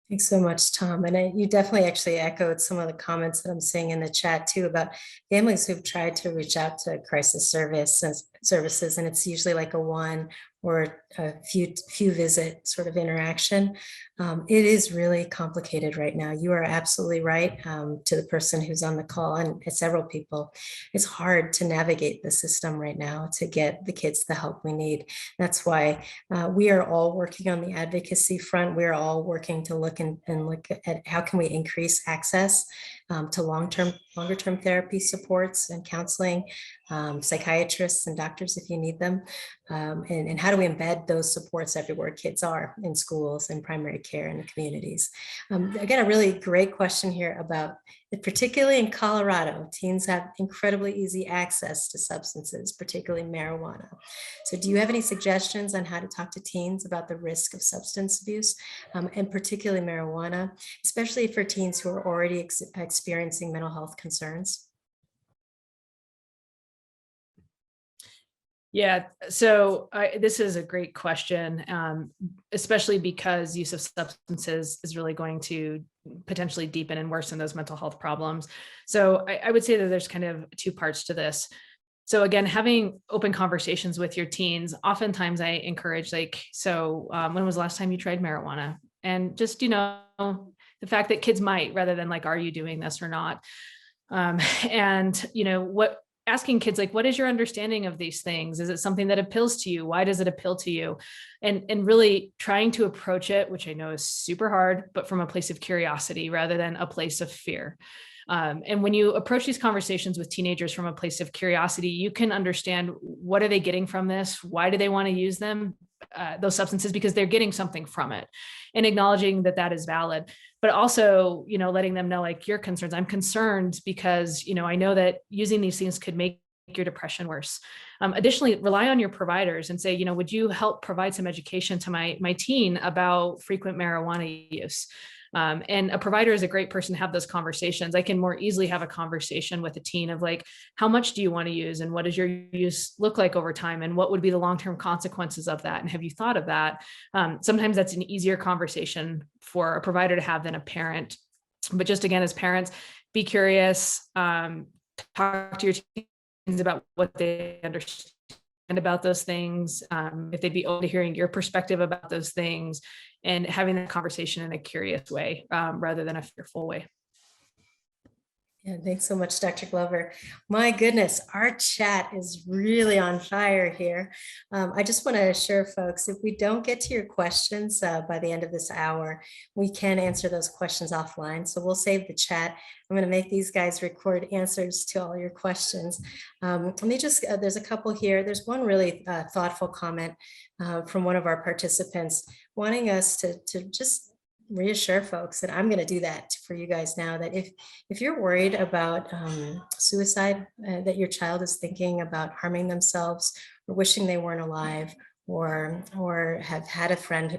Thanks so much, Tom. And you definitely actually echoed some of the comments that I'm seeing in the chat too about families who've tried to reach out to crisis services, and it's usually like a one or a few visit sort of interaction. It is really complicated right now. You are absolutely right. To the person who's on the call, and several people, it's hard to navigate the system right now to get the kids the help we need. That's why we are all working on the advocacy front. We're all working to look at how can we increase access to longer term therapy supports and counseling, psychiatrists and doctors if you need them, and how do we embed those supports everywhere kids are, in schools and primary care and communities. I got a really great question here about, particularly in Colorado, teens have incredibly easy access to substances, particularly marijuana. So do you have any suggestions on how to talk to teens about the risk of substance abuse, and particularly marijuana, especially for teens who are already experiencing mental health concerns? Yeah, so this is a great question, especially because use of substances is really going to potentially deepen and worsen those mental health problems. So I would say that there's kind of 2 parts to this. So again, having open conversations with your teens, oftentimes I encourage when was the last time you tried marijuana? And just, the fact that kids might, rather than like, are you doing this or not? Asking kids, like, what is your understanding of these things? Is it something that appeals to you? Why does it appeal to you? And really trying to approach it, which I know is super hard, but from a place of curiosity rather than a place of fear. And when you approach these conversations with teenagers from a place of curiosity, you can understand, what are they getting from this? Why do they want to use them, those substances? Because they're getting something from it, and acknowledging that that is valid. But also, letting them know, like, your concerns. I'm concerned because, I know that using these things could make your depression worse. Additionally, rely on your providers and say, would you help provide some education to my teen about frequent marijuana use? And a provider is a great person to have those conversations. I can more easily have a conversation with a teen of like, how much do you want to use? And what does your use look like over time? And what would be the long-term consequences of that? And have you thought of that? Sometimes that's an easier conversation for a provider to have than a parent. But just again, as parents, be curious, talk to your teens about what they understand about those things, if they'd be open to hearing your perspective about those things, and having that conversation in a curious way rather than a fearful way. Yeah, thanks so much, Dr. Glover. My goodness, our chat is really on fire here. I just want to assure folks, if we don't get to your questions by the end of this hour, we can answer those questions offline. So we'll save the chat. I'm going to make these guys record answers to all your questions. Let me just, there's a couple here. There's one really thoughtful comment from one of our participants wanting us to just reassure folks, and I'm going to do that for you guys now, that if you're worried about suicide, that your child is thinking about harming themselves or wishing they weren't alive, or have had a friend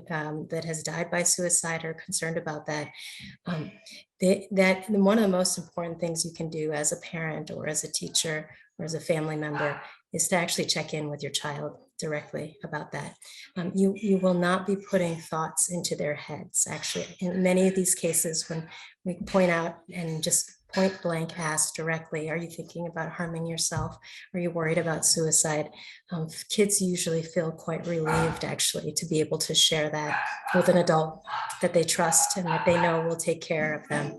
that has died by suicide or concerned about that, that one of the most important things you can do as a parent or as a teacher or as a family member is to actually check in with your child directly about that. You will not be putting thoughts into their heads. Actually, in many of these cases, when we point out and just point blank ask directly, are you thinking about harming yourself? Are you worried about suicide? Kids usually feel quite relieved, actually, to be able to share that with an adult that they trust and that they know will take care of them.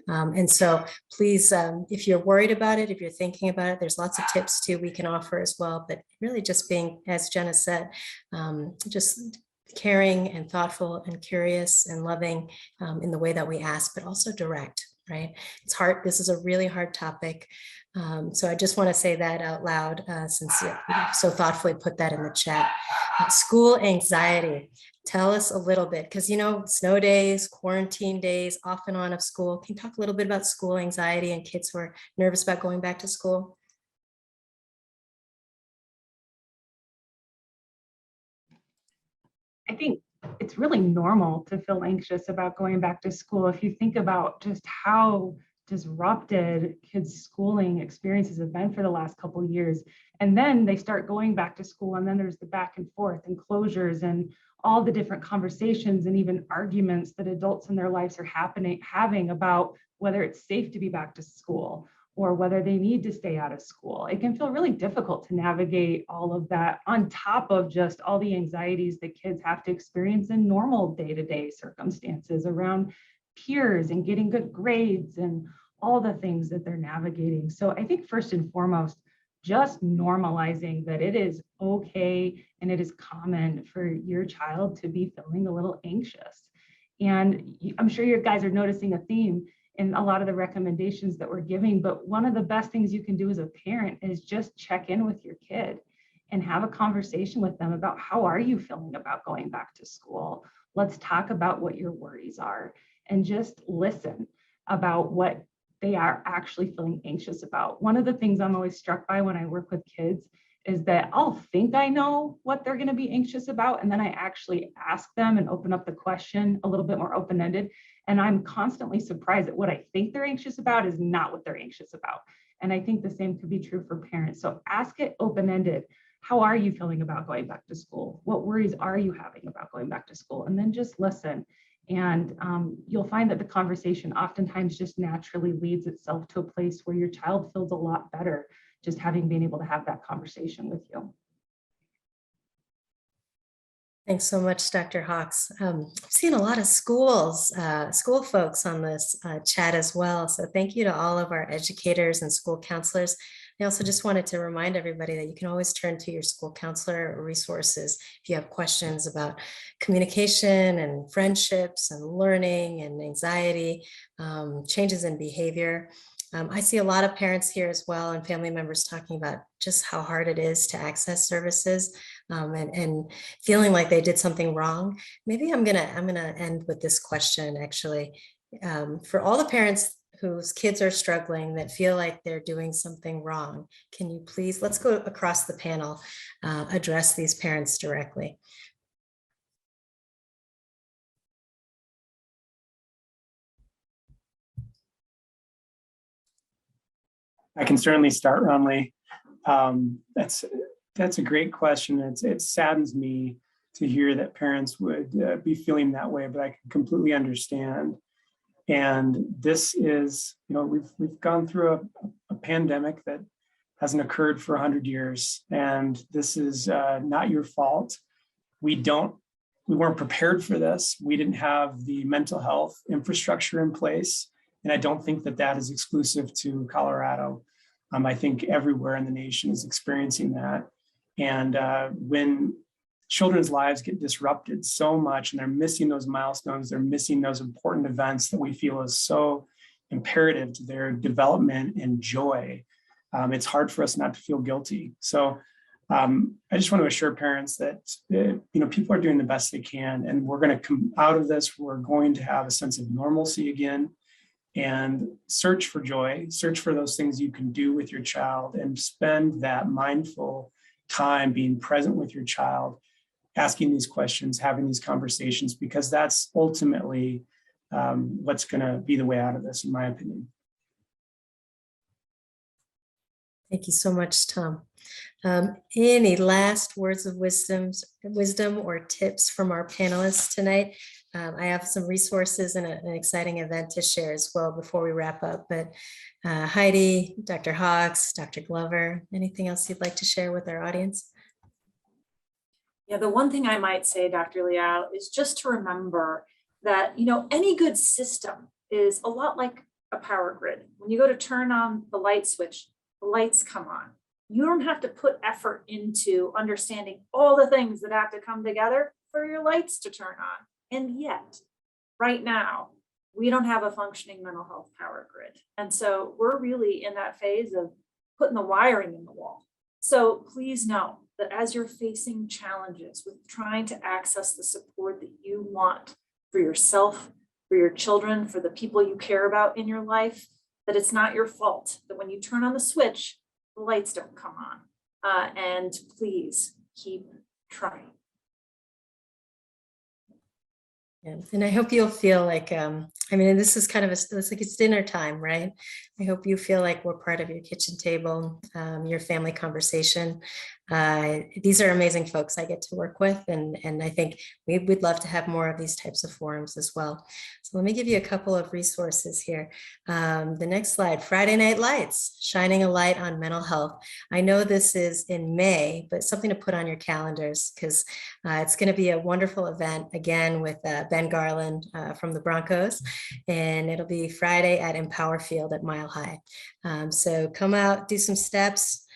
And so please, if you're worried about it, if you're thinking about it, there's lots of tips too we can offer as well, but really just being, as Jenna said, just caring and thoughtful and curious and loving in the way that we ask, but also direct, right? It's hard. This is a really hard topic. So I just want to say that out loud since you so thoughtfully put that in the chat. School anxiety. Tell us a little bit, because snow days, quarantine days, off and on of school. Can you talk a little bit about school anxiety and kids who are nervous about going back to school? I think it's really normal to feel anxious about going back to school. If you think about just how disrupted kids' schooling experiences have been for the last couple of years, and then they start going back to school, and then there's the back and forth and closures and all the different conversations and even arguments that adults in their lives are having about whether it's safe to be back to school or whether they need to stay out of school. It can feel really difficult to navigate all of that on top of just all the anxieties that kids have to experience in normal day-to-day circumstances around peers and getting good grades and all the things that they're navigating. So I think first and foremost, just normalizing that it is okay and it is common for your child to be feeling a little anxious. And I'm sure you guys are noticing a theme in a lot of the recommendations that we're giving, but one of the best things you can do as a parent is just check in with your kid and have a conversation with them about how are you feeling about going back to school? Let's talk about what your worries are and just listen about what they are actually feeling anxious about. One of the things I'm always struck by when I work with kids is that I'll think I know what they're going to be anxious about, and then I actually ask them and open up the question a little bit more open-ended. And I'm constantly surprised that what I think they're anxious about is not what they're anxious about. And I think the same could be true for parents. So ask it open-ended. How are you feeling about going back to school? What worries are you having about going back to school? And then just listen. And you'll find that the conversation oftentimes just naturally leads itself to a place where your child feels a lot better just having been able to have that conversation with you. Thanks so much, Dr. Hawks. I've seen a lot of school folks on this chat as well. So thank you to all of our educators and school counselors. I also just wanted to remind everybody that you can always turn to your school counselor or resources if you have questions about communication and friendships and learning and anxiety, changes in behavior. I see a lot of parents here as well and family members talking about just how hard it is to access services and feeling like they did something wrong. Maybe I'm gonna end with this question actually. For all the parents whose kids are struggling that feel like they're doing something wrong, can you please, let's go across the panel, address these parents directly. I can certainly start, Ronley. That's a great question. It saddens me to hear that parents would be feeling that way, but I can completely understand. And this is, we've gone through a pandemic that hasn't occurred for 100 years, and this is not your fault. We weren't prepared for this. We didn't have the mental health infrastructure in place And I don't think that that is exclusive to Colorado. I think everywhere in the nation is experiencing that. And when children's lives get disrupted so much and they're missing those milestones, they're missing those important events that we feel is so imperative to their development and joy, it's hard for us not to feel guilty. So I just want to assure parents that people are doing the best they can, and we're going to come out of this. We're going to have a sense of normalcy again, and search for joy, search for those things you can do with your child, and spend that mindful time being present with your child, asking these questions, having these conversations, because that's ultimately what's going to be the way out of this, in my opinion. Thank you so much, Tom. Any last words of wisdom or tips from our panelists tonight? I have some resources and an exciting event to share as well before we wrap up. But Heidi, Dr. Hawks, Dr. Glover, anything else you'd like to share with our audience? Yeah, the one thing I might say, Dr. Liao, is just to remember that, any good system is a lot like a power grid. When you go to turn on the light switch, the lights come on. You don't have to put effort into understanding all the things that have to come together for your lights to turn on. And yet, right now, we don't have a functioning mental health power grid. And so we're really in that phase of putting the wiring in the wall. So please know that as you're facing challenges with trying to access the support that you want for yourself, for your children, for the people you care about in your life, that it's not your fault, that when you turn on the switch, the lights don't come on. And please keep trying. Yeah. And I hope you'll feel like, this is kind of it's like it's dinner time, right? I hope you feel like we're part of your kitchen table, your family conversation. These are amazing folks I get to work with, and I think we'd love to have more of these types of forums as well. So let me give you a couple of resources here. The next slide, Friday Night Lights, shining a light on mental health. I know this is in May, but something to put on your calendars, because it's going to be a wonderful event again with Ben Garland from the Broncos, and it'll be Friday at Empower Field at Mile High. So come out, do some steps,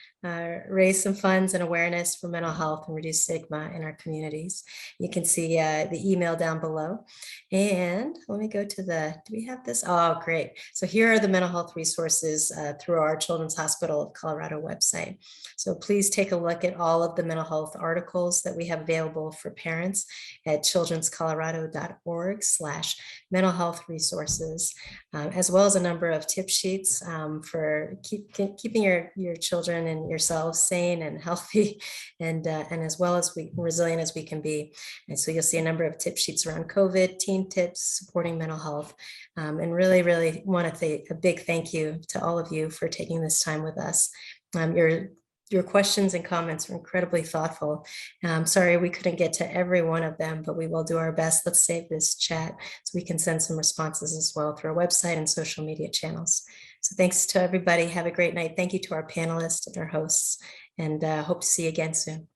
raise some funds and awareness for mental health and reduce stigma in our communities. You can see the email down below. And let me go to do we have this? Oh, great. So here are the mental health resources through our Children's Hospital of Colorado website. So please take a look at all of the mental health articles that we have available for parents at childrenscolorado.org/mental health resources, as well as a number of tip sheets for keeping your children and yourselves sane and healthy, and as well as resilient as we can be. And so you'll see a number of tip sheets around COVID, teen tips, supporting mental health, and really, really want to say a big thank you to all of you for taking this time with us. Your questions and comments are incredibly thoughtful. Sorry we couldn't get to every one of them, but we will do our best. Let's save this chat so we can send some responses as well through our website and social media channels. So thanks to everybody. Have a great night. Thank you to our panelists and our hosts, and hope to see you again soon.